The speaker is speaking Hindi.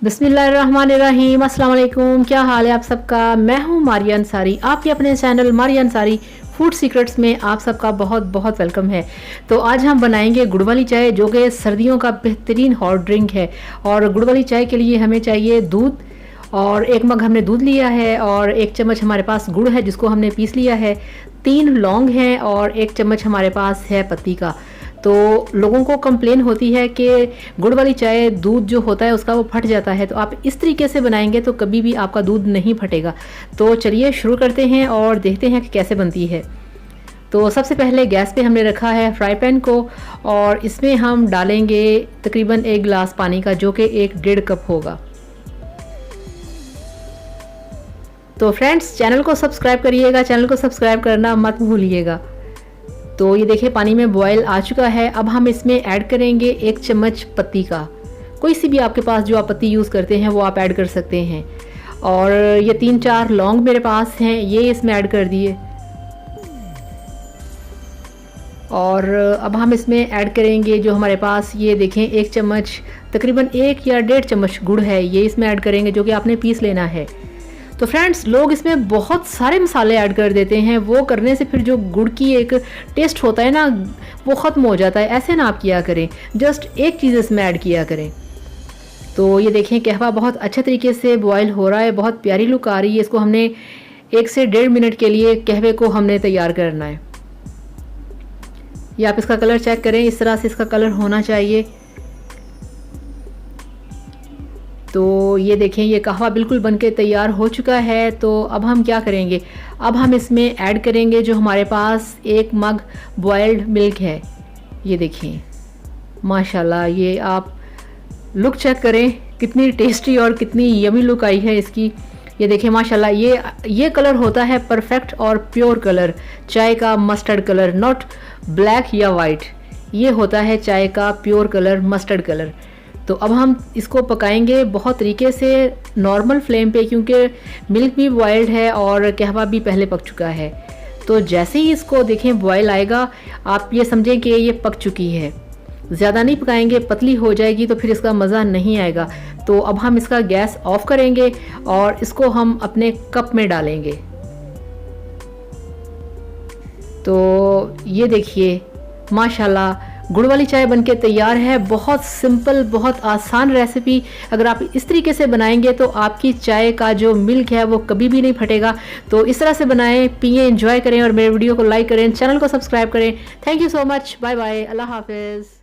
बिस्मिल्लाहिर्रहमानिर्रहीम, अस्सलाम वालेकुम। क्या हाल है आप सबका। मैं हूँ मारिया अंसारी, आपके अपने channel Maria Ansari food secrets में आप सबका बहुत बहुत वेलकम है। तो आज हम बनाएंगे गुड़ वाली चाय, जो कि सर्दियों का बेहतरीन हॉट ड्रिंक है। और गुड़ वाली चाय के लिए हमें चाहिए दूध, और 1 मग हमने दूध लिया है, और 1 चम्मच हमारे पास गुड़ है जिसको हमने पीस लिया है, 3 लौंग हैं, और 1 चम्मच हमारे पास है पत्ती का। तो लोगों को कंप्लेन होती है कि गुड़ वाली चाय दूध जो होता है उसका वो फट जाता है, तो आप इस तरीके से बनाएंगे तो कभी भी आपका दूध नहीं फटेगा। तो चलिए शुरू करते हैं और देखते हैं कि कैसे बनती है। तो सबसे पहले गैस पे हमने रखा है फ्राई पैन को, और इसमें हम डालेंगे तकरीबन 1 गिलास पानी का, जो कि 1-1.5 कप होगा। तो फ्रेंड्स, चैनल को सब्सक्राइब करिएगा, चैनल को सब्सक्राइब करना मत भूलिएगा। तो ये देखिए पानी में बॉयल आ चुका है। अब हम इसमें ऐड करेंगे 1 चम्मच पत्ती का। कोई सी भी आपके पास जो आप पत्ती यूज़ करते हैं वो आप ऐड कर सकते हैं। और ये 3-4 लौंग मेरे पास हैं, ये इसमें ऐड कर दिए। और अब हम इसमें ऐड करेंगे जो हमारे पास, ये देखें 1 चम्मच, तकरीबन 1 या 1.5 चम्मच गुड़ है, ये इसमें ऐड करेंगे, जो कि आपने पीस लेना है। तो फ्रेंड्स, लोग इसमें बहुत सारे मसाले ऐड कर देते हैं, वो करने से फिर जो गुड़ की एक टेस्ट होता है ना, वो ख़त्म हो जाता है। ऐसे ना आप किया करें, जस्ट एक चीज़ इसमें ऐड किया करें। तो ये देखें कहवा बहुत अच्छे तरीके से बॉयल हो रहा है, बहुत प्यारी लुक आ रही है। इसको हमने 1 से 1.5 मिनट के लिए कहवे को हमने तैयार करना है। ये आप इसका कलर चेक करें, इस तरह से इसका कलर होना चाहिए। तो ये देखें ये कहवा बिल्कुल बनके तैयार हो चुका है। तो अब हम क्या करेंगे, अब हम इसमें ऐड करेंगे जो हमारे पास 1 मग बॉयल्ड मिल्क है। ये देखें माशाल्लाह, ये आप लुक चेक करें कितनी टेस्टी और कितनी यमी लुक आई है इसकी। ये देखें माशाल्लाह, ये कलर होता है परफेक्ट और प्योर कलर, चाय का मस्टर्ड कलर, नॉट ब्लैक या वाइट। ये होता है चाय का प्योर कलर, मस्टर्ड कलर। तो अब हम इसको पकाएंगे बहुत तरीके से, नॉर्मल फ्लेम पे, क्योंकि मिल्क भी बॉयल्ड है और कहवा भी पहले पक चुका है। तो जैसे ही इसको देखें बॉयल आएगा, आप ये समझें कि ये पक चुकी है। ज़्यादा नहीं पकाएंगे, पतली हो जाएगी तो फिर इसका मज़ा नहीं आएगा। तो अब हम इसका गैस ऑफ करेंगे और इसको हम अपने कप में डालेंगे। तो ये देखिए माशाल्लाह, गुड़ वाली चाय बनके तैयार है। बहुत सिंपल, बहुत आसान रेसिपी। अगर आप इस तरीके से बनाएंगे तो आपकी चाय का जो मिल्क है वो कभी भी नहीं फटेगा। तो इस तरह से बनाएं, पिए, एंजॉय करें, और मेरे वीडियो को लाइक करें, चैनल को सब्सक्राइब करें। Thank you so much, bye bye, Allah हाफिज़।